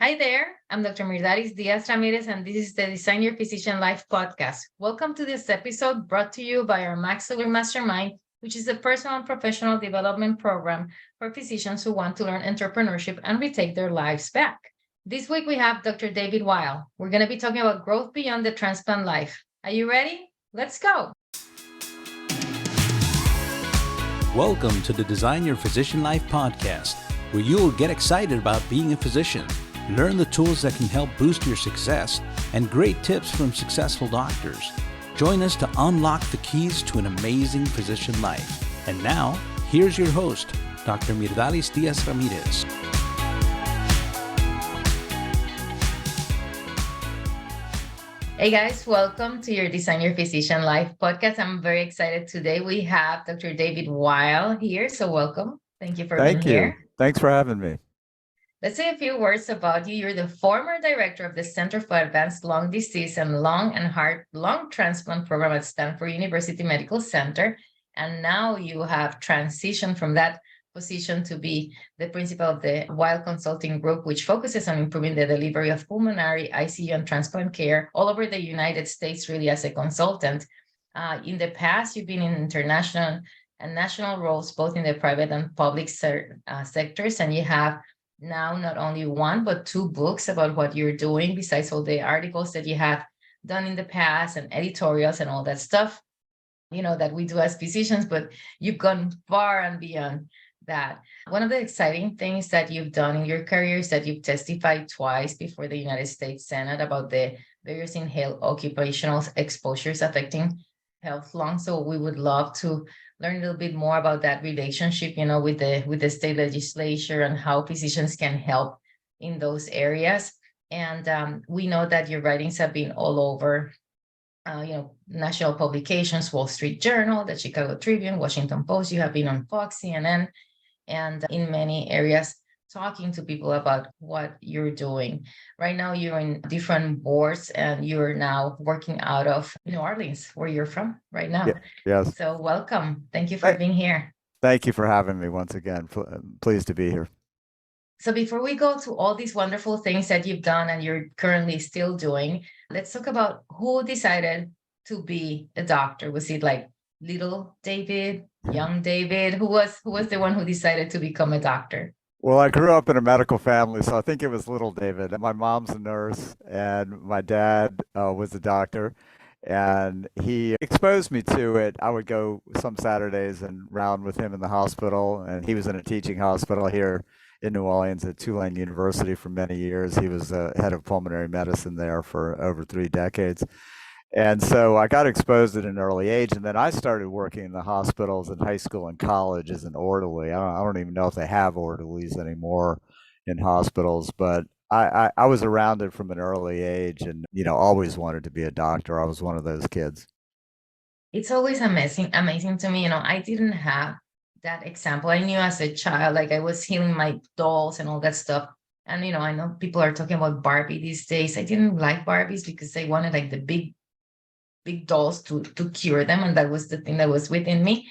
Hi there, I'm Dr. Myrdalis Diaz-Ramirez, and this is the Design Your Physician Life podcast. Welcome to this episode brought to you by our Maxillary Mastermind, which is a personal and professional development program for physicians who want to learn entrepreneurship and retake their lives back. This week we have Dr. David Weill. We're going to be talking about growth beyond the transplant life. Are you ready? Let's go. Welcome to the Design Your Physician Life podcast, where you will get excited about being a physician, learn the tools that can help boost your success, and great tips from successful doctors. Join us to unlock the keys to an amazing physician life. And now, here's your host, Dr. Myrdalis Diaz-Ramirez. Hey guys, welcome to your Design Your Physician Life podcast. I'm very excited today. We have Dr. David Weill here, so welcome. Thank you for being here. Thanks for having me. Let's say a few words about you. You're the former director of the Center for Advanced Lung Disease and Lung and Heart Lung Transplant Program at Stanford University Medical Center. And now you have transitioned from that position to be the principal of the Weill Consulting Group, which focuses on improving the delivery of pulmonary, ICU, and transplant care all over the United States, really as a consultant. In the past, you've been in international and national roles, both in the private and public sectors, and you have now not only one, but two books about what you're doing, besides all the articles that you have done in the past and editorials and all that stuff, that we do as physicians, but you've gone far and beyond that. One of the exciting things that you've done in your career is that you've testified twice before the United States Senate about the various inhaled occupational exposures affecting health lungs. So we would love to learn a little bit more about that relationship, with the state legislature and how physicians can help in those areas. And we know that your writings have been all over, national publications, Wall Street Journal, the Chicago Tribune, Washington Post. You have been on Fox, CNN, and in many areas talking to people about what you're doing. Right now, you're in different boards and you're now working out of New Orleans, where you're from right now. Yes. So welcome. Thank you for being here. Thank you for having me once again. Pleased to be here. So before we go to all these wonderful things that you've done and you're currently still doing, let's talk about who decided to be a doctor. Was it like little David, young David? Who was the one who decided to become a doctor? Well, I grew up in a medical family, so I think it was little David. My mom's a nurse, and my dad was a doctor, and he exposed me to it. I would go some Saturdays and round with him in the hospital, and he was in a teaching hospital here in New Orleans at Tulane University for many years. He was head of pulmonary medicine there for over 3 decades. And so I got exposed at an early age, and then I started working in the hospitals in high school and college as an orderly. I don't even know if they have orderlies anymore in hospitals, but I was around it from an early age and, always wanted to be a doctor. I was one of those kids. It's always amazing to me. I didn't have that example. I knew as a child, like I was healing my dolls and all that stuff. And, I know people are talking about Barbie these days. I didn't like Barbies because they wanted like the big dolls to cure them. And that was the thing that was within me.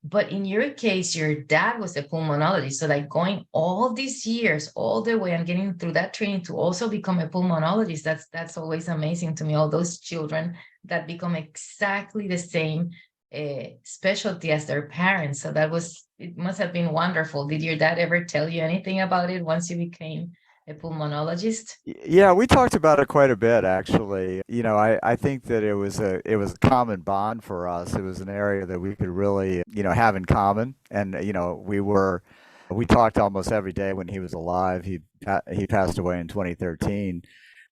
But in your case, your dad was a pulmonologist. So like going all these years, all the way and getting through that training to also become a pulmonologist, that's always amazing to me. All those children that become exactly the same specialty as their parents. So it must have been wonderful. Did your dad ever tell you anything about it once you became a pulmonologist? Yeah, we talked about it quite a bit, actually. I think that it was a common bond for us. It was an area that we could really, have in common. And, we talked almost every day when he was alive. He passed away in 2013.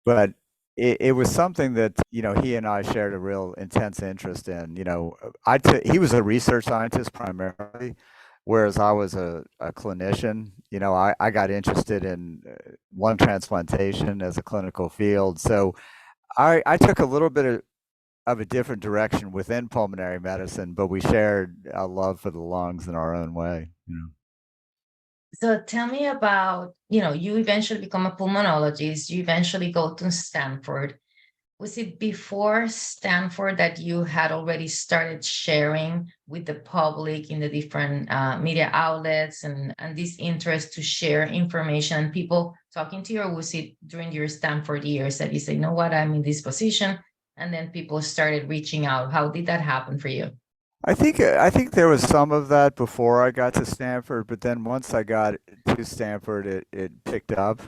But it was something that, he and I shared a real intense interest in. He was a research scientist primarily, whereas I was a clinician. I got interested in lung transplantation as a clinical field. So I took a little bit of a different direction within pulmonary medicine, but we shared a love for the lungs in our own way. So tell me about, you eventually become a pulmonologist, you eventually go to Stanford. Was it before Stanford that you had already started sharing with the public in the different media outlets and this interest to share information and people talking to you? Or was it during your Stanford years that you say, you know what, I'm in this position? And then people started reaching out. How did that happen for you? I think there was some of that before I got to Stanford, but then once I got to Stanford, it picked up.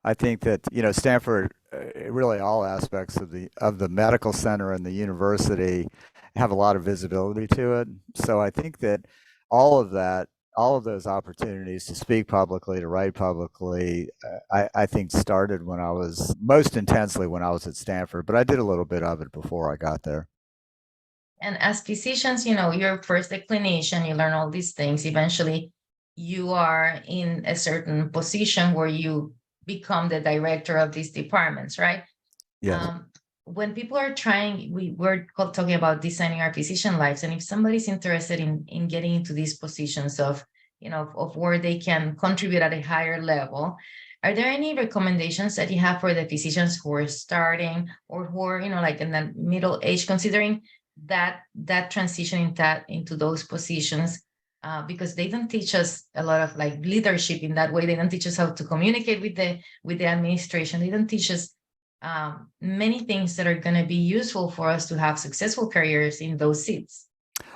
I think that, Stanford, really all aspects of the medical center and the university have a lot of visibility to it. So I think that all of that, all of those opportunities to speak publicly, to write publicly, I think started when I was most intensely when I was at Stanford, but I did a little bit of it before I got there. And as physicians, you're first a clinician, you learn all these things. Eventually, you are in a certain position where you become the director of these departments, right? Yes. When people are trying, we're talking about designing our physician lives, and if somebody's interested in getting into these positions of, of where they can contribute at a higher level, are there any recommendations that you have for the physicians who are starting or who are, like in the middle age, considering that transition into those positions? Because they don't teach us a lot of like leadership in that way. They don't teach us how to communicate with the administration. They don't teach us many things that are going to be useful for us to have successful careers in those seats.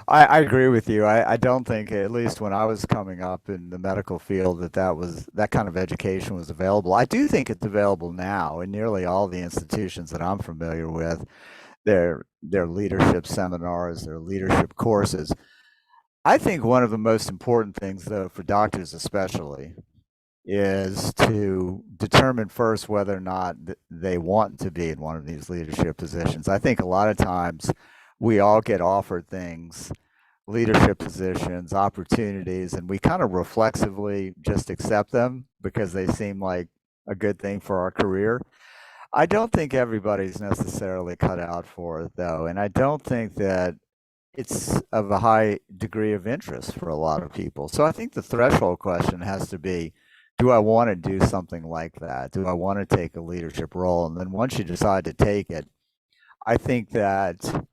I agree with you. I don't think, at least when I was coming up in the medical field, that kind of education was available. I do think it's available now in nearly all the institutions that I'm familiar with. Their leadership seminars, their leadership courses. I think one of the most important things, though, for doctors especially, is to determine first whether or not they want to be in one of these leadership positions. I think a lot of times we all get offered things, leadership positions, opportunities, and we kind of reflexively just accept them because they seem like a good thing for our career. I don't think everybody's necessarily cut out for it, though, and I don't think that it's of a high degree of interest for a lot of people. So I think the threshold question has to be, do I want to do something like that? Do I want to take a leadership role? And then once you decide to take it, I think that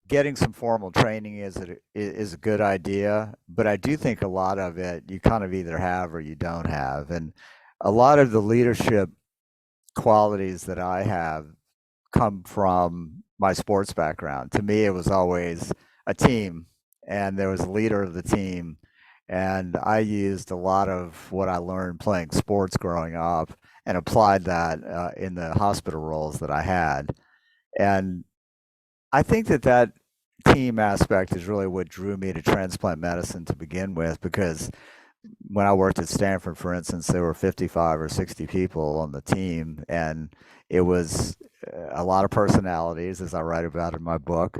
getting some formal training is a good idea, but I do think a lot of it you kind of either have or you don't have. And a lot of the leadership qualities that I have come from my sports background. To me, it was always a team, and there was a leader of the team. And I used a lot of what I learned playing sports growing up and applied that in the hospital roles that I had. And I think that team aspect is really what drew me to transplant medicine to begin with, because when I worked at Stanford, for instance, there were 55 or 60 people on the team, and it was a lot of personalities, as I write about in my book.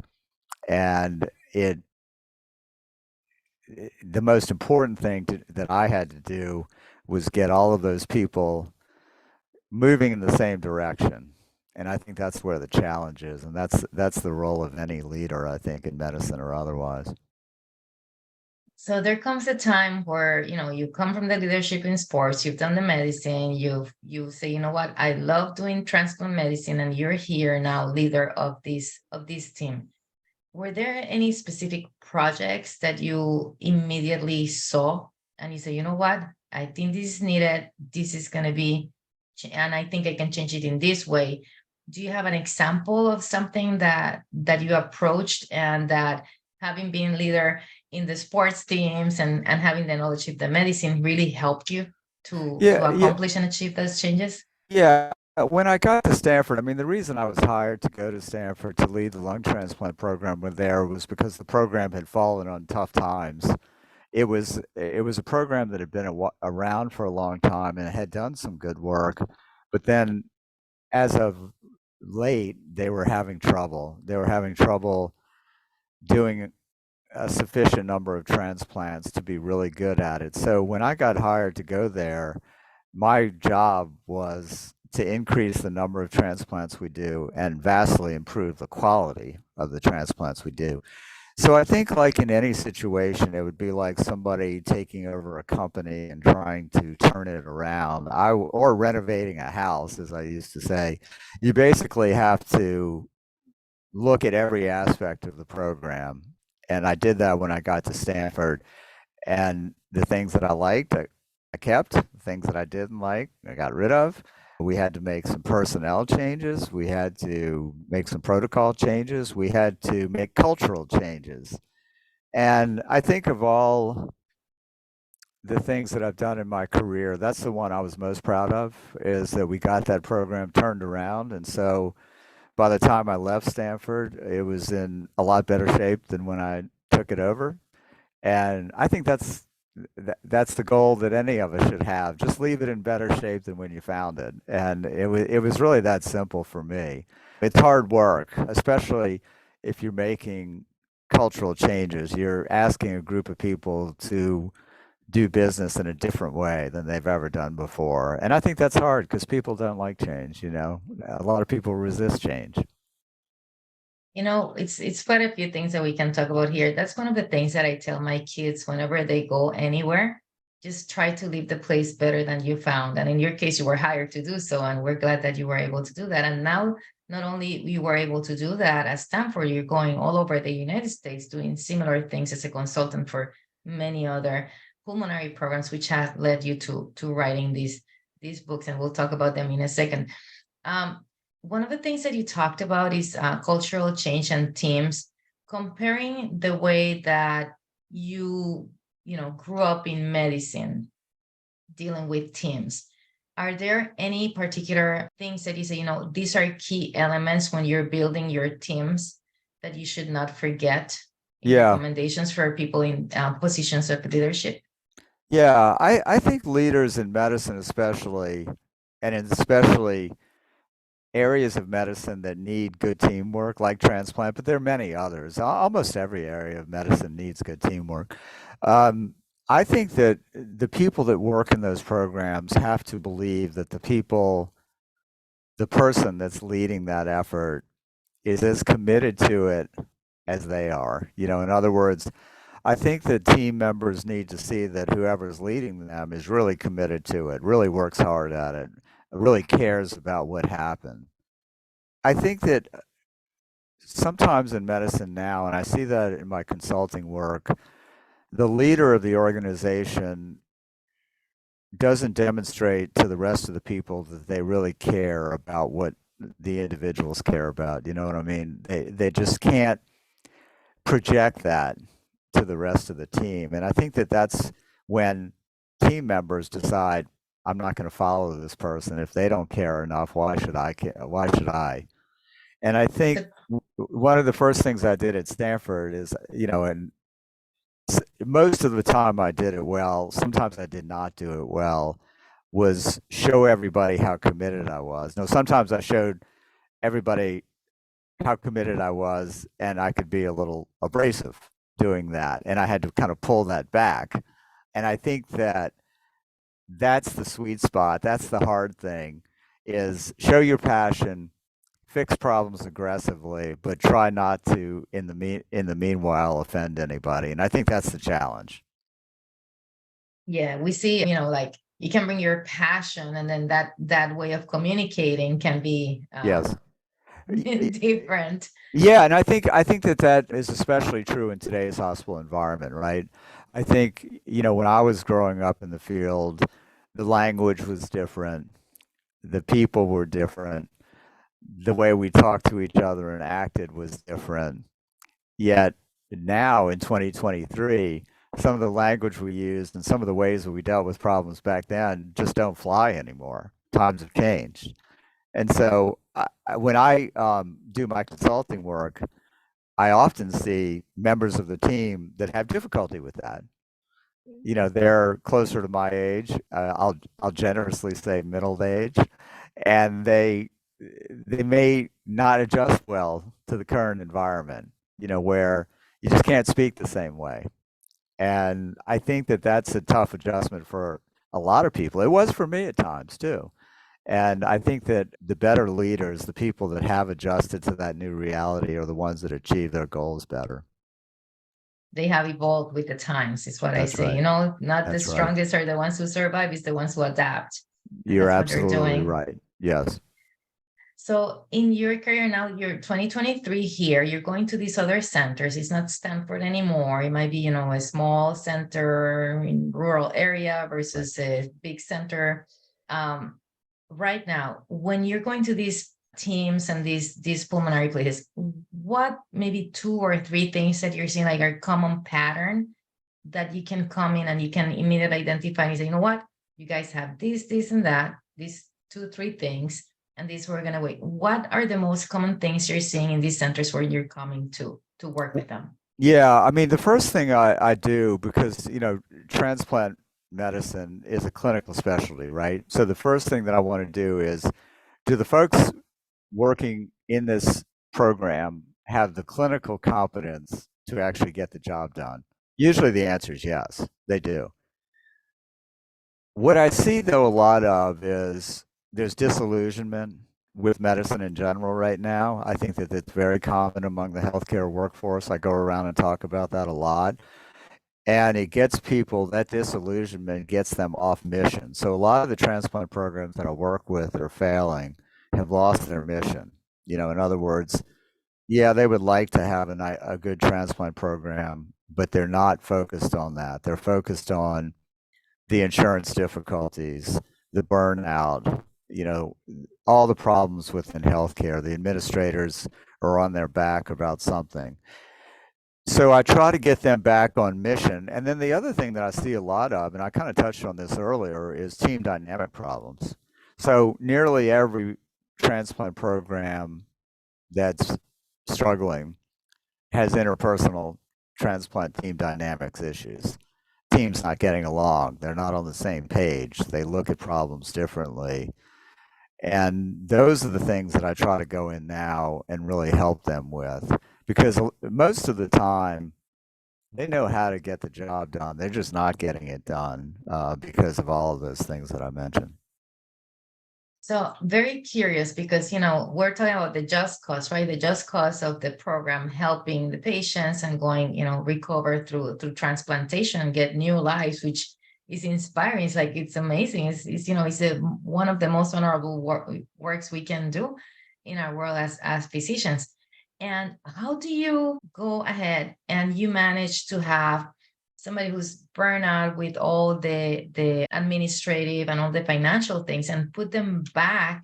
And the most important thing that I had to do was get all of those people moving in the same direction. And I think that's where the challenge is, and that's the role of any leader, I think, in medicine or otherwise. So there comes a time where, you come from the leadership in sports, you've done the medicine, you say, you know what, I love doing transplant medicine, and you're here now, leader of this team. Were there any specific projects that you immediately saw and you say, you know what, I think this is needed, this is going to be, and I think I can change it in this way? Do you have an example of something that you approached and that, having been leader in the sports teams and having the knowledge of the medicine, really helped you to Yeah, yeah, accomplish and achieve those changes? yeah. When I got to Stanford, I mean, the reason I was hired to go to Stanford to lead the lung transplant program when there was because the program had fallen on tough times. It was a program that had been around for a long time and had done some good work, but then as of late, they were having trouble. They were having trouble doing a sufficient number of transplants to be really good at it. So when I got hired to go there, my job was to increase the number of transplants we do and vastly improve the quality of the transplants we do. So I think like in any situation, it would be like somebody taking over a company and trying to turn it around. Or renovating a house, as I used to say. You basically have to look at every aspect of the program. And I did that when I got to Stanford. And the things that I liked, I kept. The things that I didn't like, I got rid of. We had to make some personnel changes. We had to make some protocol changes. We had to make cultural changes. And I think of all the things that I've done in my career, that's the one I was most proud of, is that we got that program turned around. And so by the time I left Stanford, it was in a lot better shape than when I took it over. And I think that's the goal that any of us should have. Just leave it in better shape than when you found it. And it was really that simple for me. It's hard work, especially if you're making cultural changes. You're asking a group of people to do business in a different way than they've ever done before. And I think that's hard because people don't like change, you know. A lot of people resist change. It's quite a few things that we can talk about here. That's one of the things that I tell my kids whenever they go anywhere. Just try to leave the place better than you found. And in your case, you were hired to do so, and we're glad that you were able to do that. And now, not only you were able to do that at Stanford, you're going all over the United States doing similar things as a consultant for many other pulmonary programs, which has led you to writing these books, and we'll talk about them in a second. Um, One of the things that you talked about is cultural change and teams, comparing the way that you grew up in medicine, dealing with teams. Are there any particular things that you say, these are key elements when you're building your teams that you should not forget in Yeah. recommendations for people in positions of leadership? Yeah. I think leaders in medicine, especially, and especially areas of medicine that need good teamwork, like transplant, but there are many others. Almost every area of medicine needs good teamwork. Um, I think that the people that work in those programs have to believe that the person that's leading that effort is as committed to it as they are. You know, in other words, I think that team members need to see that whoever's leading them is really committed to it, really works hard at it, really cares about what happened. I think that sometimes in medicine now, and I see that in my consulting work, the leader of the organization doesn't demonstrate to the rest of the people that they really care about what the individuals care about. You know what I mean? They just can't project that to the rest of the team. And I think that that's when team members decide, I'm not going to follow this person. If they don't care enough, why should I care? Why should I? And I think But one of the first things I did at Stanford is, and most of the time I did it well. Sometimes I did not do it well. Was show everybody how committed I was. No, sometimes I showed everybody how committed I was, and I could be a little abrasive doing that, and I had to kind of pull that back. And I think that that's the sweet spot. That's the hard thing, is show your passion, fix problems aggressively, but try not to in the meanwhile offend anybody. And I think that's the challenge. yeah, we see, like you can bring your passion, and then that way of communicating can be Yes. different. Yeah, and I think that that is especially true in today's hospital environment, right? I think, when I was growing up in the field, the language was different, the people were different, the way we talked to each other and acted was different. Yet now in 2023, some of the language we used and some of the ways that we dealt with problems back then just don't fly anymore. Times have changed. And so when I do my consulting work, I often see members of the team that have difficulty with that. They're closer to my age. I'll generously say middle age, and they may not adjust well to the current environment. Where you just can't speak the same way. And I think that that's a tough adjustment for a lot of people. It was for me at times too. And I think that the better leaders, the people that have adjusted to that new reality, are the ones that achieve their goals better. they have evolved with the times, is what I That's say. right. Not the That's right. strongest are the ones who survive, it's the ones who adapt. And You're that's what they're absolutely doing. right. Yes. So in your career now, you're 2023 here, you're going to these other centers. It's not Stanford anymore. It might be, a small center in rural area Right. versus a big center. Right now, when you're going to these teams and these pulmonary places, what maybe 2 or 3 things that you're seeing like are common pattern that you can come in and you can immediately identify and say, you know what, you guys have this and that, these 2, 3 things, and these we're gonna wait. What are the most common things you're seeing in these centers where you're coming to work with them? Yeah, I mean, the first thing I do, because, transplant medicine is a clinical specialty, right? So the first thing that I want to do is, do the folks working in this program have the clinical competence to actually get the job done? Usually the answer is yes, they do. What I see, though, a lot of is there's disillusionment with medicine in general right now. I think that it's very common among the healthcare workforce. I go around and talk about that a lot. And it gets people, that disillusionment gets them off mission. So a lot of the transplant programs that I work with that are failing have lost their mission. In other words, yeah, they would like to have a good transplant program, but they're not focused on that. They're focused on the insurance difficulties, the burnout, all the problems within healthcare. The administrators are on their back about something. So I try to get them back on mission. And then the other thing that I see a lot of, and I kind of touched on this earlier, is team dynamic problems. So nearly every transplant program that's struggling has interpersonal transplant team dynamics issues. Teams not getting along, they're not on the same page, they look at problems differently. And those are the things that I try to go in now and really help them with, because most of the time they know how to get the job done. They're just not getting it done because of all of those things that I mentioned. So very curious because we're talking about the just cause, right? The just cause of the program helping the patients and going, recover through transplantation and get new lives, which is inspiring. It's like it's amazing. It's one of the most honorable works we can do in our world as physicians. And how do you go ahead and you manage to have somebody who's burned out with all the administrative and all the financial things and put them back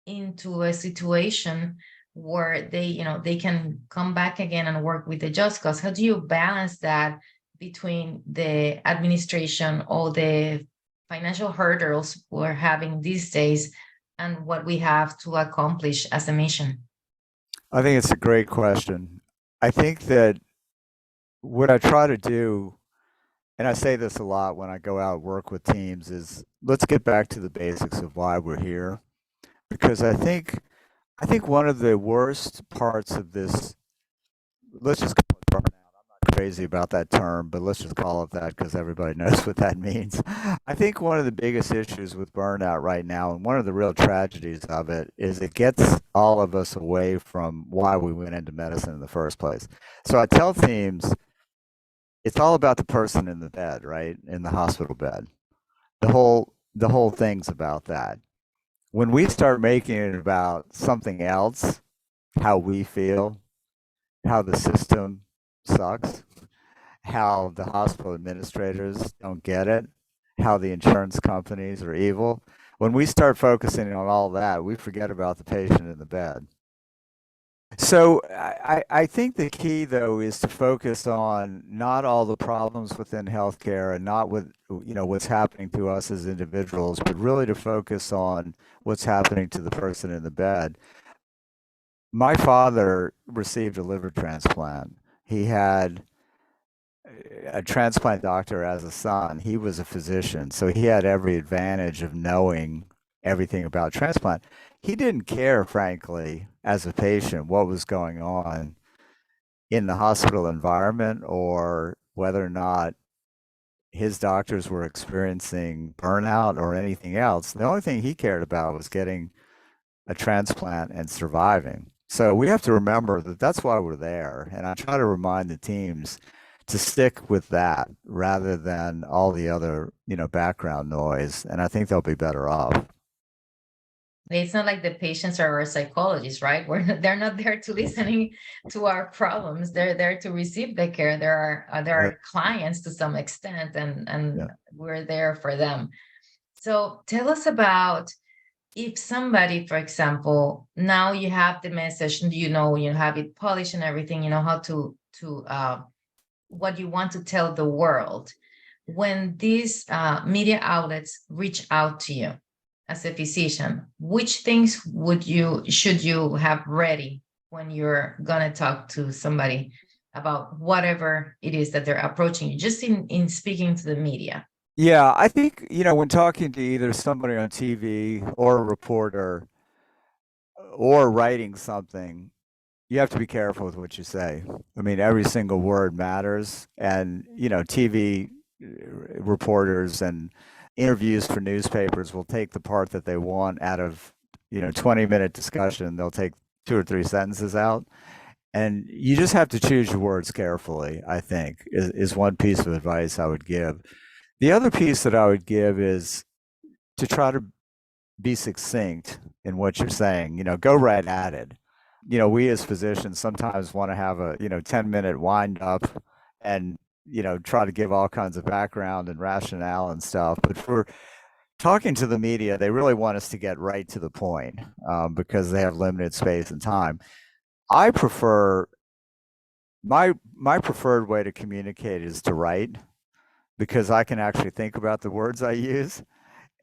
into a situation where they can come back again and work with the just cause? How do you balance that between the administration, all the financial hurdles we're having these days, and what we have to accomplish as a mission? I think it's a great question. I think that what I try to do, and I say this a lot when I go out and work with teams, is let's get back to the basics of why we're here. Because I think one of the worst parts of this, let's just call it burnout. I'm not crazy about that term, but let's just call it that because everybody knows what that means. I think one of the biggest issues with burnout right now, and one of the real tragedies of it, is it gets all of us away from why we went into medicine in the first place. So I tell teams, it's all about the person in the bed, right? In the hospital bed. The whole thing's about that. When we start making it about something else, how we feel, how the system sucks, how the hospital administrators don't get it, how the insurance companies are evil. When we start focusing on all that, we forget about the patient in the bed. So I think the key, though, is to focus on not all the problems within healthcare and not what's happening to us as individuals, but really to focus on what's happening to the person in the bed. My father received a liver transplant. He had a transplant doctor as a son. He was a physician, so he had every advantage of knowing everything about transplant. He didn't care, frankly, as a patient, what was going on in the hospital environment or whether or not his doctors were experiencing burnout or anything else. The only thing he cared about was getting a transplant and surviving. So we have to remember that that's why we're there. And I try to remind the teams to stick with that rather than all the other, background noise. And I think they'll be better off. It's not like the patients are our psychologists, right? They're not there to listening to our problems. They're there to receive the care. There Yeah. are clients to some extent, and Yeah. we're there for them. So tell us about, if somebody, for example, now you have the message, you have it polished and everything, you know how to what you want to tell the world. When these media outlets reach out to you as a physician, which things should you have ready when you're gonna talk to somebody about whatever it is that they're approaching you, just in speaking to the media? Yeah, I think, when talking to either somebody on TV or a reporter or writing something, you have to be careful with what you say. I mean, every single word matters. And, TV reporters and interviews for newspapers will take the part that they want out of, 20-minute discussion. They'll take two or three sentences out. And you just have to choose your words carefully, I think, is one piece of advice I would give. The other piece that I would give is to try to be succinct in what you're saying. Go right at it. We as physicians sometimes want to have a 10-minute wind up and try to give all kinds of background and rationale and stuff. But for talking to the media, they really want us to get right to the point, because they have limited space and time. I prefer my preferred way to communicate is to write, because I can actually think about the words I use,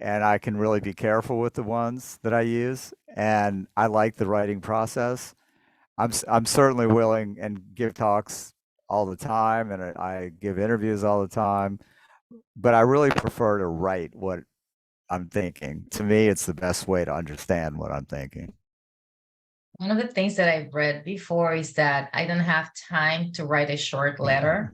and I can really be careful with the ones that I use. And I like the writing process. I'm certainly willing and give talks all the time, and I give interviews all the time, but I really prefer to write what I'm thinking. To me, it's the best way to understand what I'm thinking. One of the things that I've read before is that I don't have time to write a short letter,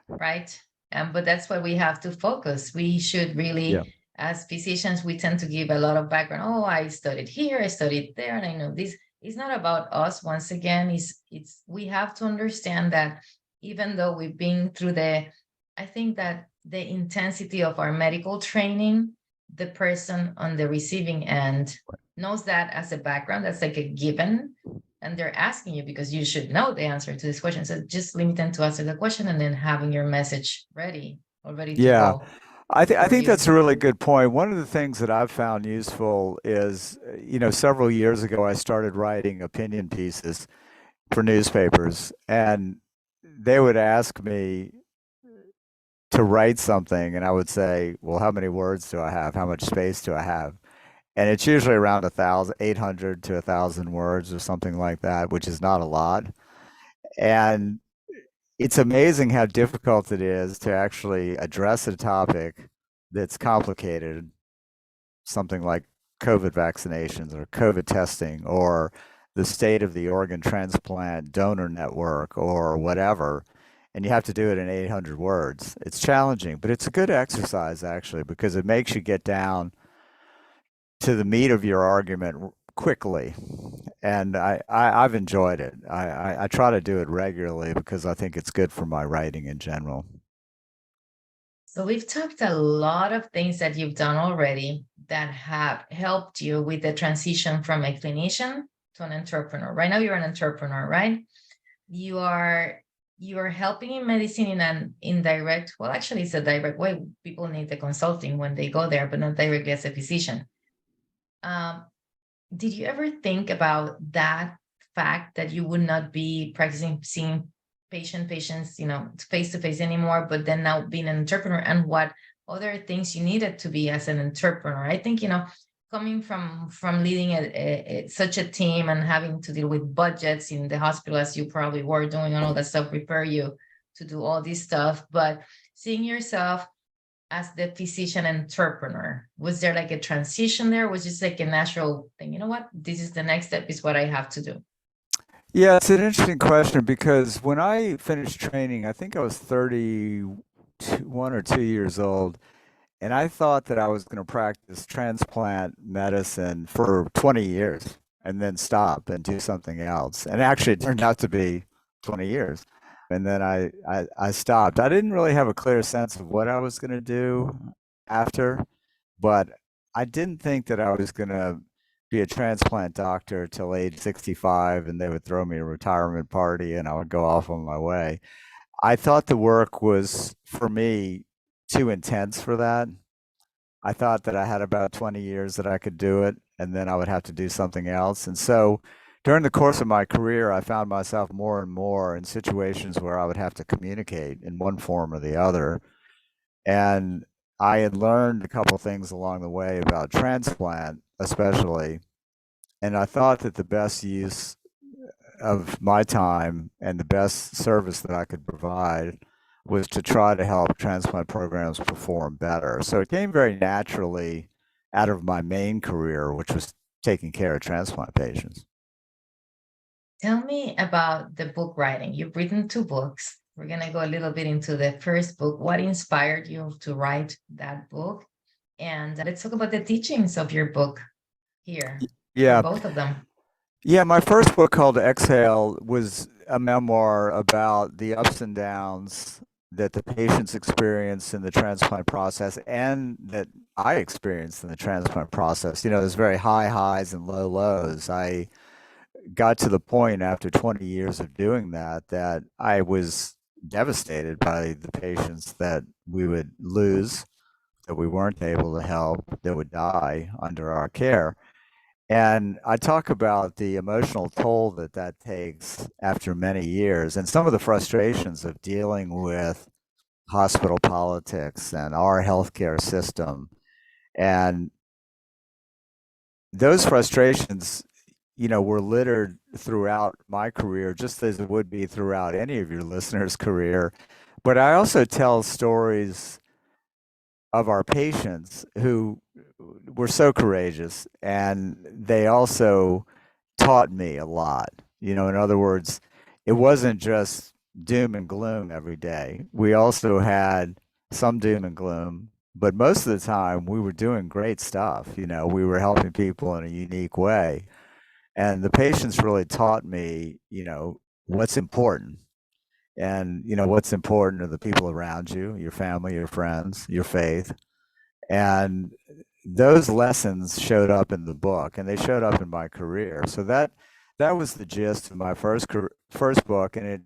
right? But that's why we have to focus. We should really, Yeah. as physicians, we tend to give a lot of background. Oh, I studied here, I studied there, and I know this. It's not about us. Once again, it's we have to understand that even though we've been through I think that the intensity of our medical training, the person on the receiving end knows that as a background. That's like a given. And they're asking you because you should know the answer to this question. So just limit them to answer the question and then having your message ready to Yeah. go I for think that's you. a really good point. One of the things that I've found useful is, several years ago, I started writing opinion pieces for newspapers, and they would ask me to write something, and I would say, "Well, how many words do I have? How much space do I have?" And it's usually around 800 to 1,000 words or something like that, which is not a lot. And it's amazing how difficult it is to actually address a topic that's complicated, something like COVID vaccinations or COVID testing or the state of the organ transplant donor network or whatever. And you have to do it in 800 words. It's challenging, but it's a good exercise actually, because it makes you get down to the meat of your argument quickly. And I've enjoyed it. I try to do it regularly because I think it's good for my writing in general. So we've talked a lot of things that you've done already that have helped you with the transition from a clinician to an entrepreneur. Right now you're an entrepreneur, right? You are helping in medicine in an indirect, well, actually it's a direct way. People need the consulting when they go there, but not directly as a physician. Did you ever think about that fact that you would not be practicing seeing patients, face to face anymore, but then now being an entrepreneur, and what other things you needed to be as an entrepreneur? I think, coming from leading such a team and having to deal with budgets in the hospital, as you probably were doing, and all that stuff prepare you to do all this stuff, but seeing yourself as the physician entrepreneur, was there like a transition there? Was just like a natural thing? You know what? This is the next step, is what I have to do. Yeah, it's an interesting question because when I finished training, I think I was 31 or 2 years old, and I thought that I was going to practice transplant medicine for 20 years and then stop and do something else. And actually, it turned out to be 20 years. and then I stopped. I didn't really have a clear sense of what I was going to do after, but I didn't think that I was going to be a transplant doctor till age 65 and they would throw me a retirement party and I would go off on my way. I thought the work was, for me, too intense for that. I thought that I had about 20 years that I could do it, and then I would have to do something else. And so during the course of my career, I found myself more and more in situations where I would have to communicate in one form or the other. And I had learned a couple things along the way about transplant, especially. And I thought that the best use of my time and the best service that I could provide was to try to help transplant programs perform better. So it came very naturally out of my main career, which was taking care of transplant patients. Tell me about the book writing. You've written two books. We're going to go a little bit into the first book. What inspired you to write that book? And let's talk about the teachings of your book here, or Yeah. both of them. Yeah, my first book called Exhale was a memoir about the ups and downs that the patients experience in the transplant process and that I experienced in the transplant process. You know, there's very high highs and low lows. I got to the point after 20 years of doing that that I was devastated by the patients that we would lose, that we weren't able to help, that would die under our care. And I talk about the emotional toll that that takes after many years and some of the frustrations of dealing with hospital politics and our healthcare system. And those frustrations, you know, were littered throughout my career, just as it would be throughout any of your listeners' career. But I also tell stories of our patients who were so courageous, and they also taught me a lot. You know, in other words, it wasn't just doom and gloom every day. We also had some doom and gloom, but most of the time we were doing great stuff. You know, we were helping people in a unique way. And the patients really taught me, you know, what's important. And, you know, what's important are the people around you, your family, your friends, your faith. And those lessons showed up in the book and they showed up in my career. So that was the gist of my first book. And at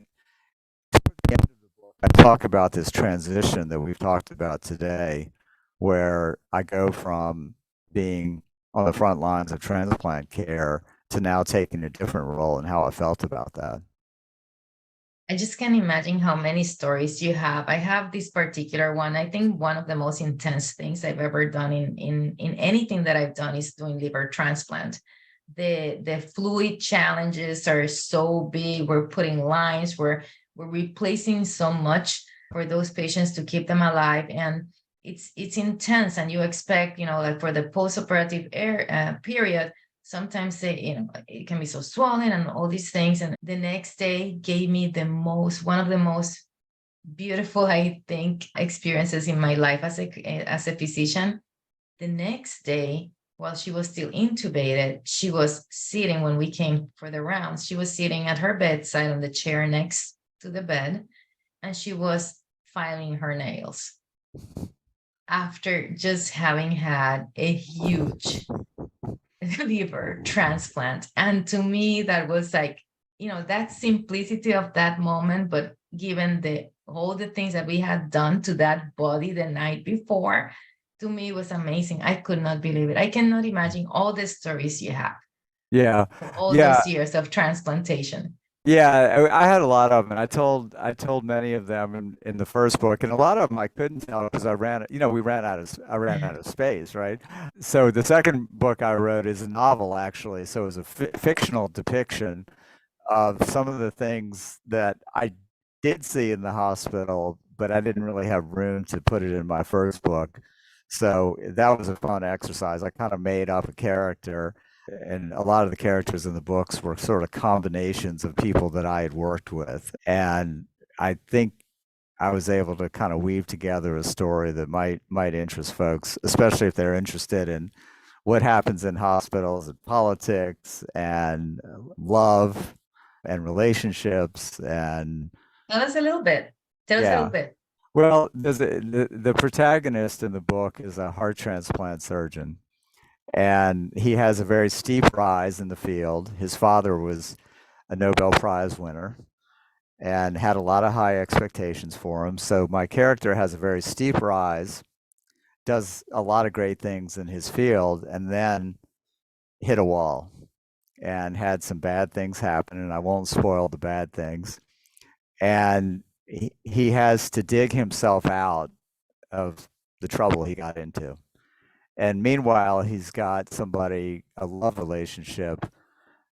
the end of the book, I talk about this transition that we've talked about today, where I go from being on the front lines of transplant care to now taking a different role and how I felt about that. I just can't imagine how many stories you have. I have this particular one. I think one of the most intense things I've ever done in anything that I've done is doing liver transplant. The fluid challenges are so big. We're putting lines, we're replacing so much for those patients to keep them alive. And it's intense. And you expect, you know, like for the post-operative period, sometimes they, you know, it can be so swollen and all these things. And the next day gave me one of the most beautiful, I think, experiences in my life as a physician. The next day, while she was still intubated, she was sitting, when we came for the rounds, she was sitting at her bedside on the chair next to the bed, and she was filing her nails after just having had a huge liver transplant. And to me, that was like, you know, that simplicity of that moment, but given all the things that we had done to that body the night before, to me it was amazing. I could not believe it. I cannot imagine all the stories you have Yeah. from all Yeah. those years of transplantation. Yeah, I had a lot of them, and I told many of them in the first book, and a lot of them I couldn't tell because we ran out of space, right? So the second book I wrote is a novel actually, so it was a fictional depiction of some of the things that I did see in the hospital, but I didn't really have room to put it in my first book. So that was a fun exercise. I kind of made up a character, and a lot of the characters in the books were sort of combinations of people that I had worked with. And I think I was able to kind of weave together a story that might interest folks, especially if they're interested in what happens in hospitals and politics and love and relationships and Tell us a little bit. Tell us a little Yeah. bit. Well, the protagonist in the book is a heart transplant surgeon, and he has a very steep rise in the field. His father was a Nobel Prize winner and had a lot of high expectations for him. So my character has a very steep rise, does a lot of great things in his field, and then hit a wall and had some bad things happen. And I won't spoil the bad things. And he has to dig himself out of the trouble he got into. And meanwhile, he's got somebody, a love relationship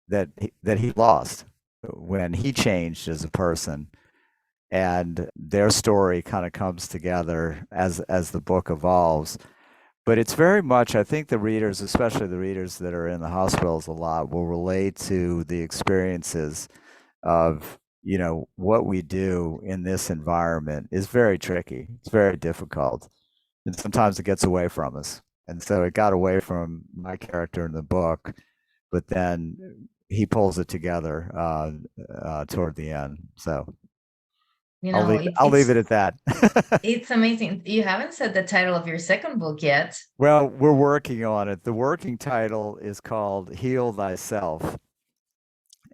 that he lost when he changed as a person. And their story kind of comes together as the book evolves. But it's very much, I think the readers, especially the readers that are in the hospitals a lot, will relate to the experiences of, what we do in this environment is very tricky. It's very difficult. And sometimes it gets away from us. And so it got away from my character in the book, but then he pulls it together toward the end. So You I'll know, leave it, I'll leave it's it at that. it's amazing. You haven't said the title of your second book yet. Well, we're working on it. The working title is called Heal Thyself.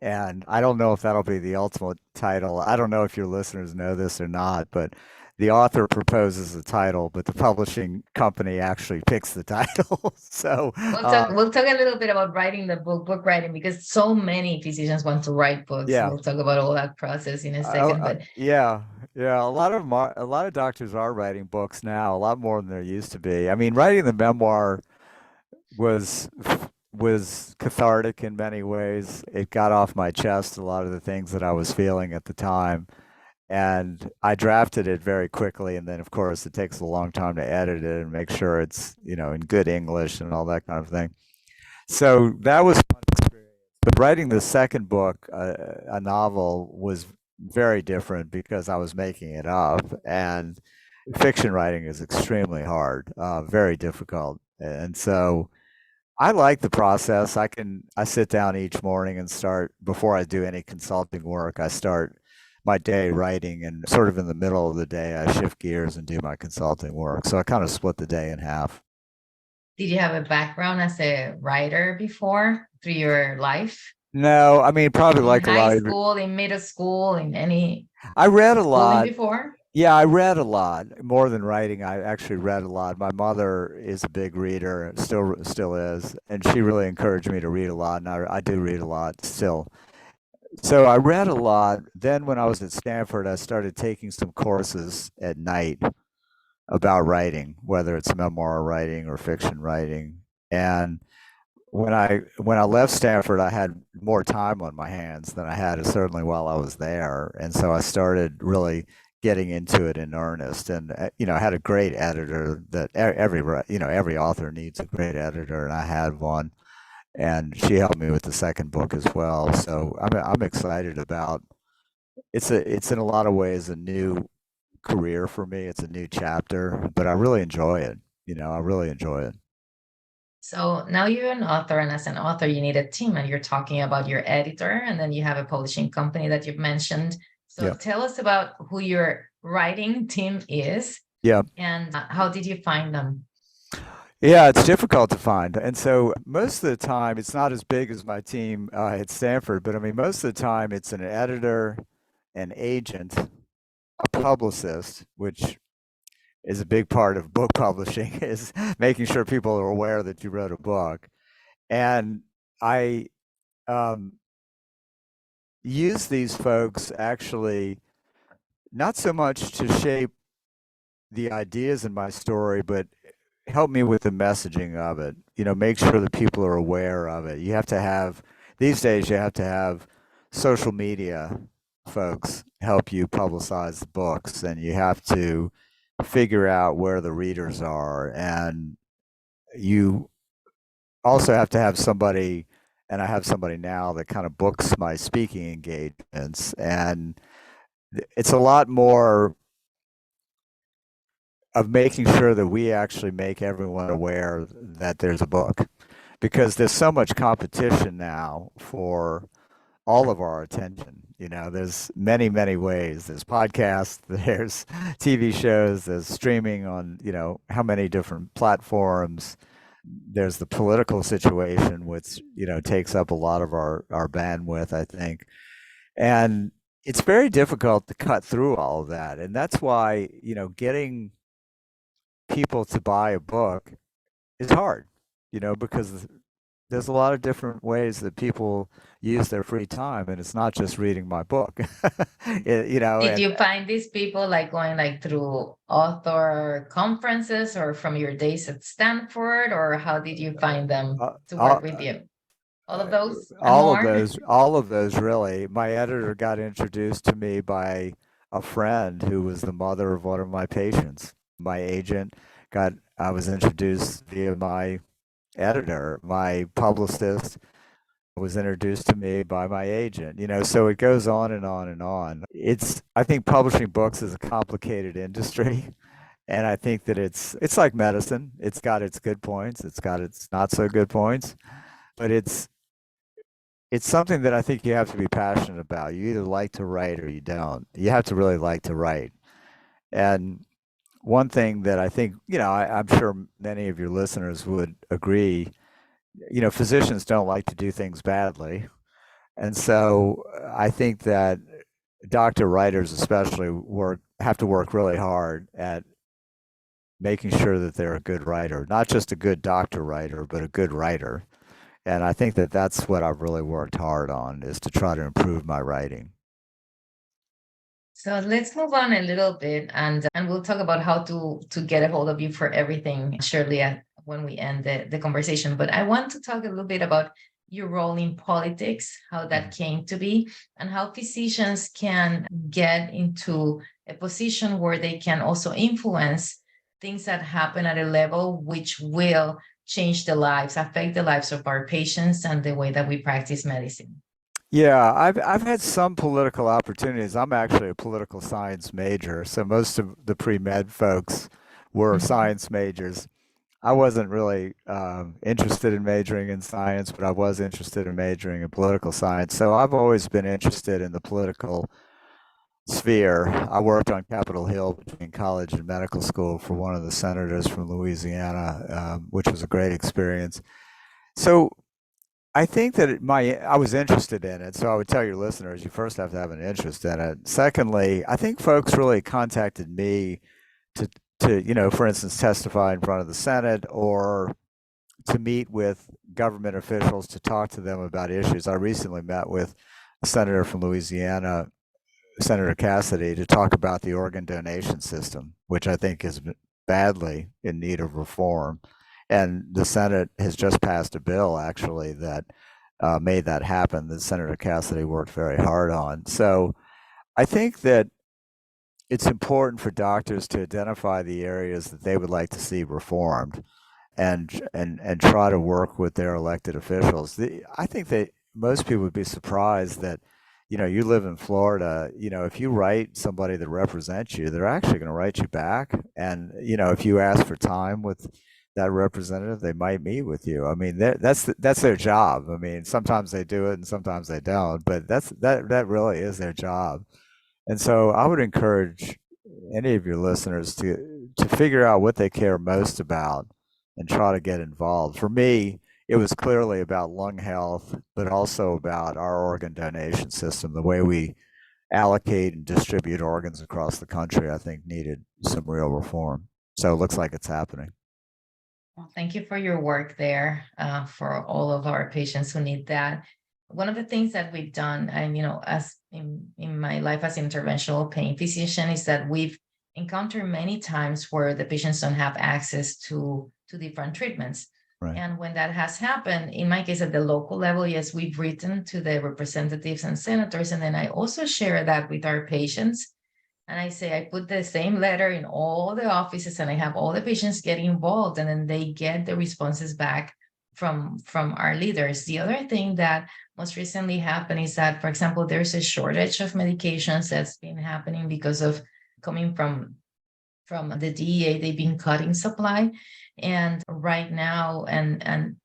And I don't know if that'll be the ultimate title. I don't know if your listeners know this or not, but the author proposes a title, but the publishing company actually picks the title. So, We'll talk a little bit about writing the book writing, because so many physicians want to write books. yeah. We'll talk about all that process in a second. But Yeah, yeah. A lot of doctors are writing books now, a lot more than there used to be. I mean, writing the memoir was was cathartic in many ways. It got off my chest a lot of the things that I was feeling at the time, and I drafted it very quickly. And then, of course, it takes a long time to edit it and make sure it's in good English and all that kind of thing. So that was fun experience. But writing the second book, a novel, was very different because I was making it up, and fiction writing is extremely hard, very difficult. And so I like the process. I sit down each morning and start before I do any consulting work. I start my day writing, and sort of in the middle of the day, I shift gears and do my consulting work. So I kind of split the day in half. did you have a background as a writer before through your life? No, I mean, probably In like a high lot of, school, in middle school, in any I read a schooling lot. before? Yeah, I read a lot more than writing. I actually read a lot. My mother is a big reader, still is, and she really encouraged me to read a lot, and I do read a lot still. So I read a lot. Then when I was at Stanford, I started taking some courses at night about writing, whether it's memoir writing or fiction writing. And when I left Stanford, I had more time on my hands than I had certainly while I was there, and so I started really getting into it in earnest. And I had a great editor that every author needs a great editor, and I had one, and she helped me with the second book as well. So I'm excited about it's in a lot of ways a new career for me. It's a new chapter, but I really enjoy it. I really enjoy it. So now you're an author, and as an author, you need a team, and you're talking about your editor, and then you have a publishing company that you've mentioned. So Yeah. tell us about who your writing team is, Yeah. and how did you find them? Yeah, it's difficult to find. And so most of the time, it's not as big as my team at Stanford, but I mean, most of the time, it's an editor, an agent, a publicist, which is a big part of book publishing, is making sure people are aware that you wrote a book. And I um, use these folks actually not so much to shape the ideas in my story, but help me with the messaging of it. Make sure that people are aware of it. These days, you have to have social media folks help you publicize the books, and you have to figure out where the readers are. And you also have to have somebody, and I have somebody now that kind of books my speaking engagements. And it's a lot more of making sure that we actually make everyone aware that there's a book, because there's so much competition now for all of our attention. There's many, many ways. There's podcasts, there's TV shows, there's streaming on, how many different platforms. There's the political situation, which, takes up a lot of our bandwidth, I think. And it's very difficult to cut through all of that. And that's why, getting people to buy a book is hard, because there's a lot of different ways that people use their free time, and it's not just reading my book. Did And you find these people like going like through author conferences or from your days at Stanford, or how did you find them uh, to work all, with you? All of uh, those and more? all of those really. My editor got introduced to me by a friend who was the mother of one of my patients. My agent I was introduced via my editor. My publicist was introduced to me by my agent. So it goes on and on and on. I think publishing books is a complicated industry. And I think that it's like medicine. It's got its good points, it's got its not so good points, but it's something that I think you have to be passionate about. You either like to write or you don't. You have to really like to write. And one thing that I think, I'm sure many of your listeners would agree, physicians don't like to do things badly. And so I think that doctor writers especially have to work really hard at making sure that they're a good writer, not just a good doctor writer, but a good writer. And I think that that's what I've really worked hard on, is to try to improve my writing. So let's move on a little bit, and we'll talk about how to get a hold of you for everything shortly when we end the conversation. But I want to talk a little bit about your role in politics, how that came to be, and how physicians can get into a position where they can also influence things that happen at a level which will affect the lives of our patients and the way that we practice medicine. Yeah, I've had some political opportunities. I'm actually a political science major, so most of the pre-med folks were Mhm. science majors. I wasn't really interested in majoring in science, but I was interested in majoring in political science. So I've always been interested in the political sphere. I worked on Capitol Hill between college and medical school for one of the senators from Louisiana, which was a great experience. So I think that I was interested in it. So I would tell your listeners, you first have to have an interest in it. Secondly, I think folks really contacted me to for instance, testify in front of the Senate or to meet with government officials to talk to them about issues. I recently met with a senator from Louisiana, Senator Cassidy, to talk about the organ donation system, which I think is badly in need of reform. And the Senate has just passed a bill, actually, that made that happen, that Senator Cassidy worked very hard on. So I think that it's important for doctors to identify the areas that they would like to see reformed and try to work with their elected officials. I think that most people would be surprised that, you live in Florida, if you write somebody that represents you, they're actually going to write you back. And, if you ask for time with that representative, they might meet with you. I mean, that's their job. I mean, sometimes they do it and sometimes they don't, but that really is their job. And so I would encourage any of your listeners to figure out what they care most about and try to get involved. For me, it was clearly about lung health, but also about our organ donation system. The way we allocate and distribute organs across the country, I think, needed some real reform. So it looks like it's happening. Well, thank you for your work there, for all of our patients who need that. One of the things that we've done, and as in my life as interventional pain physician, is that we've encountered many times where the patients don't have access to different treatments. Right. And when that has happened, in my case at the local level, yes, we've written to the representatives and senators, and then I also share that with our patients. And I say, I put the same letter in all the offices and I have all the patients get involved, and then they get the responses back from our leaders. The other thing that most recently happened is that, for example, there's a shortage of medications that's been happening because of coming from the DEA. They've been cutting supply. And right now, and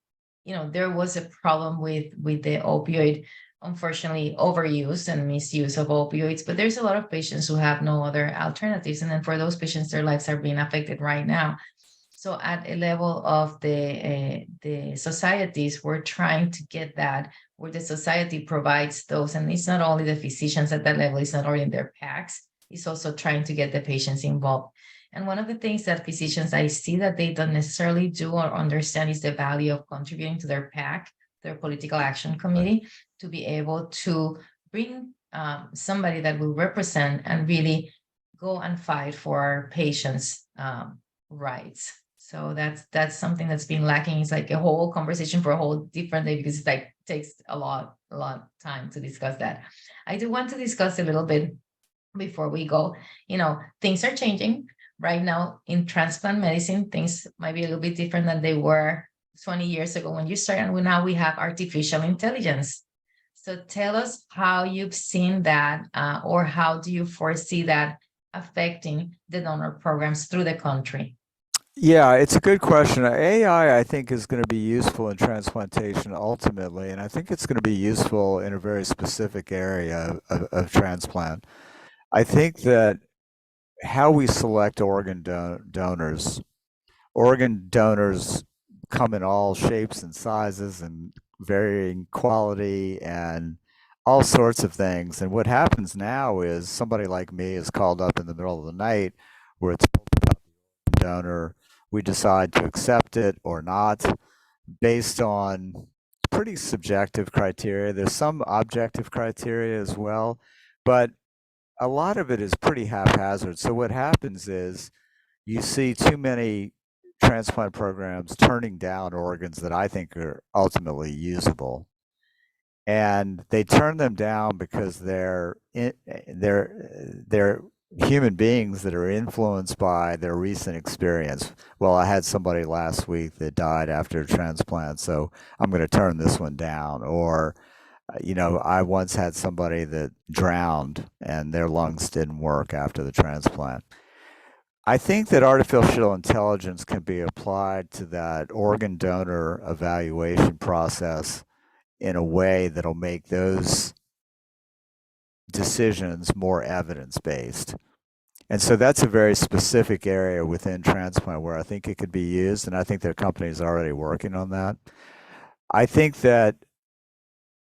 there was a problem with the opioid unfortunately overuse and misuse of opioids, but there's a lot of patients who have no other alternatives. And then for those patients, their lives are being affected right now. So at a level of the societies, we're trying to get that where the society provides those, and it's not only the physicians at that level, it's not only in their packs, it's also trying to get the patients involved. And one of the things that physicians I see that they don't necessarily do or understand is the value of contributing to their PAC, their political action committee, to be able to bring somebody that will represent and really go and fight for our patients' rights. So that's something that's been lacking. It's like a whole conversation for a whole different day because it's like takes a lot of time to discuss that. I do want to discuss a little bit before we go. Things are changing right now in transplant medicine. Things might be a little bit different than they were 20 years ago when you started. And now we have artificial intelligence. So tell us how you've seen that, or how do you foresee that affecting the donor programs through the country? Yeah, it's a good question. AI, I think, is going to be useful in transplantation ultimately, and I think it's going to be useful in a very specific area of transplant. I think that how we select organ donors come in all shapes and sizes and varying quality and all sorts of things. And what happens now is somebody like me is called up in the middle of the night where it's donor. We decide to accept it or not based on pretty subjective criteria. There's some objective criteria as well, but a lot of it is pretty haphazard. So what happens is you see too many transplant programs turning down organs that I think are ultimately usable. And they turn them down because they're human beings that are influenced by their recent experience. Well, I had somebody last week that died after a transplant, so I'm going to turn this one down. Or, I once had somebody that drowned and their lungs didn't work after the transplant. I think that artificial intelligence can be applied to that organ donor evaluation process in a way that'll make those decisions more evidence-based. And so that's a very specific area within transplant where I think it could be used, and I think there are companies already working on that. I think that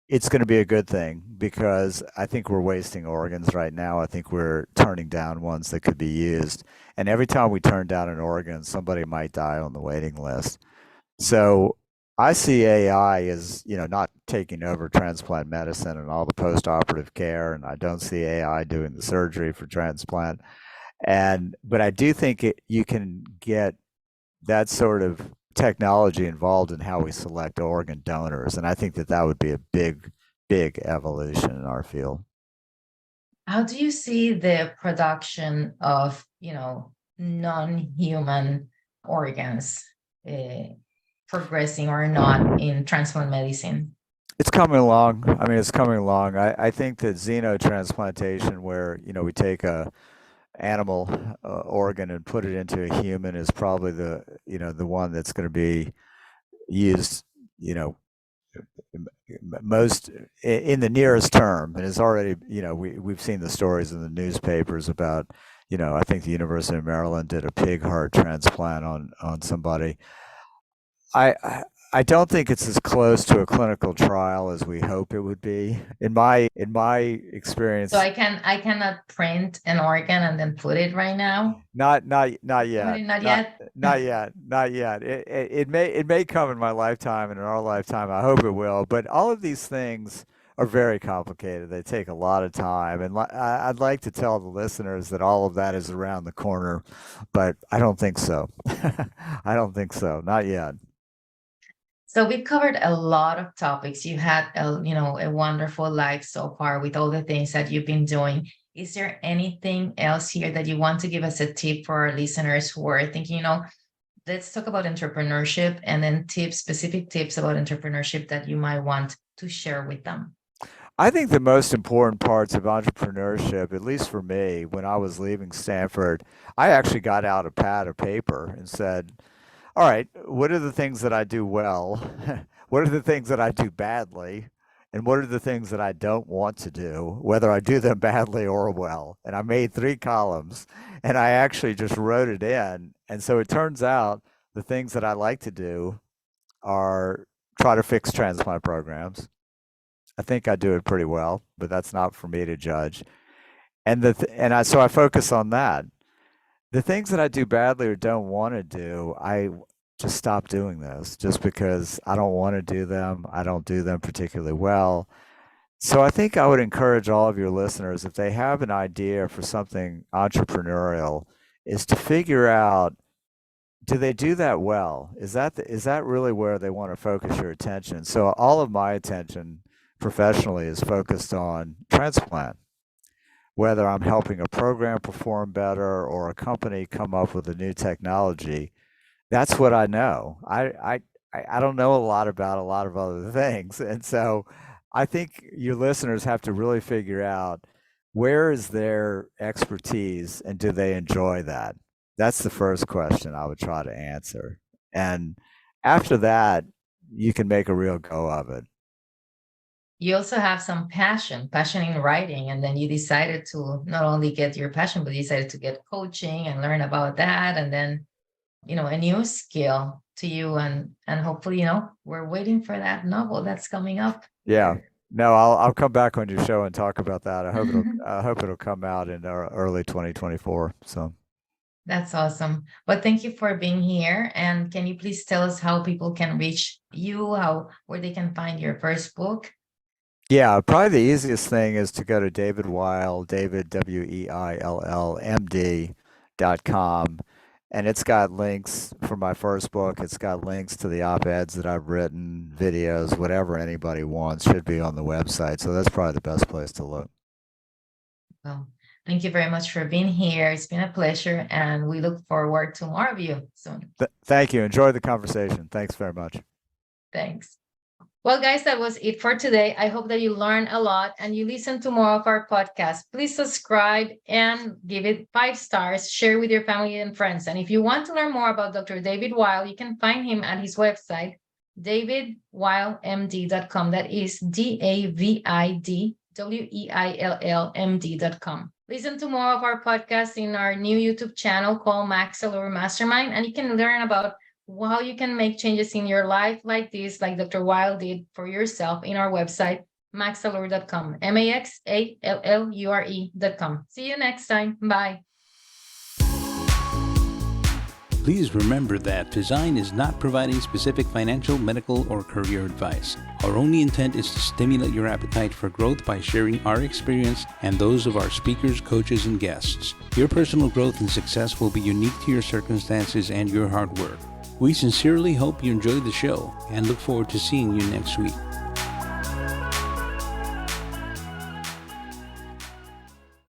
it's going to be a good thing because I think we're wasting organs right now. I think we're turning down ones that could be used. And every time we turn down an organ, somebody might die on the waiting list. So I see AI as, not taking over transplant medicine and all the post-operative care, and I don't see AI doing the surgery for transplant. But I do think you can get that sort of technology involved in how we select organ donors, and I think that would be a big, big evolution in our field. How do you see the production of, non-human organs progressing or not in transplant medicine? It's coming along. I mean, it's coming along. I think that xenotransplantation, where we take a animal organ and put it into a human, is probably the one that's going to be used most in the nearest term, and is already we've seen the stories in the newspapers about I think the University of Maryland did a pig heart transplant on somebody. I don't think it's as close to a clinical trial as we hope it would be. In my experience, So I cannot print an organ and then put it right now. Not yet. Not yet. Not yet. Not yet. It may come in my lifetime and in our lifetime. I hope it will. But all of these things are very complicated. They take a lot of time, and I'd like to tell the listeners that all of that is around the corner, but I don't think so. I don't think so. Not yet. So we've covered a lot of topics. You had a wonderful life so far with all the things that you've been doing. Is there anything else here that you want to give us a tip for our listeners who are thinking, let's talk about entrepreneurship, and then specific tips about entrepreneurship that you might want to share with them? I think the most important parts of entrepreneurship, at least for me, when I was leaving Stanford, I actually got out a pad of paper and said, all right, what are the things that I do well? What are the things that I do badly? and what are the things that I don't want to do, whether I do them badly or well. And I made 3 columns, and I actually just wrote it in. And so it turns out the things that I like to do are try to fix transplant programs. I think I do it pretty well, but that's not for me to judge. So I focus on that. The things that I do badly or don't want to do, I just stop doing those just because I don't want to do them. I don't do them particularly well. So I think I would encourage all of your listeners, if they have an idea for something entrepreneurial, is to figure out, do they do that well? Is that really where they want to focus your attention? So all of my attention professionally is focused on transplant, whether I'm helping a program perform better or a company come up with a new technology. That's what I know. I don't know a lot about a lot of other things. And so I think your listeners have to really figure out, where is their expertise and do they enjoy that? That's the first question I would try to answer. And after that, you can make a real go of it. You also have some passion in writing, and then you decided to not only get your passion, but you decided to get coaching and learn about that, and then, a new skill to you, and hopefully, we're waiting for that novel that's coming up. Yeah. No, I'll come back on your show and talk about that. I hope it'll come out in early 2024. So that's awesome. But thank you for being here. And can you please tell us how people can reach you, where they can find your first book? Yeah, probably the easiest thing is to go to David Weill, David, Weill, MD.com. And it's got links for my first book. It's got links to the op-eds that I've written, videos, whatever anybody wants should be on the website. So that's probably the best place to look. Well, thank you very much for being here. It's been a pleasure, and we look forward to more of you soon. Thank you. Enjoy the conversation. Thanks very much. Thanks. Well, guys, that was it for today. I hope that you learned a lot and you listen to more of our podcast. Please subscribe and give it 5 stars. Share with your family and friends. And if you want to learn more about Dr. David Weill, you can find him at his website, davidweillmd.com. That is DAVIDWEILLMD.com. Listen to more of our podcasts in our new YouTube channel called Max Allure Mastermind, and you can learn about how you can make changes in your life like this, like Dr. Weill did for yourself, in our website, maxallure.com, MAXALLURE.com. See you next time. Bye. Please remember that Design is not providing specific financial, medical, or career advice. Our only intent is to stimulate your appetite for growth by sharing our experience and those of our speakers, coaches, and guests. Your personal growth and success will be unique to your circumstances and your hard work. We sincerely hope you enjoyed the show and look forward to seeing you next week.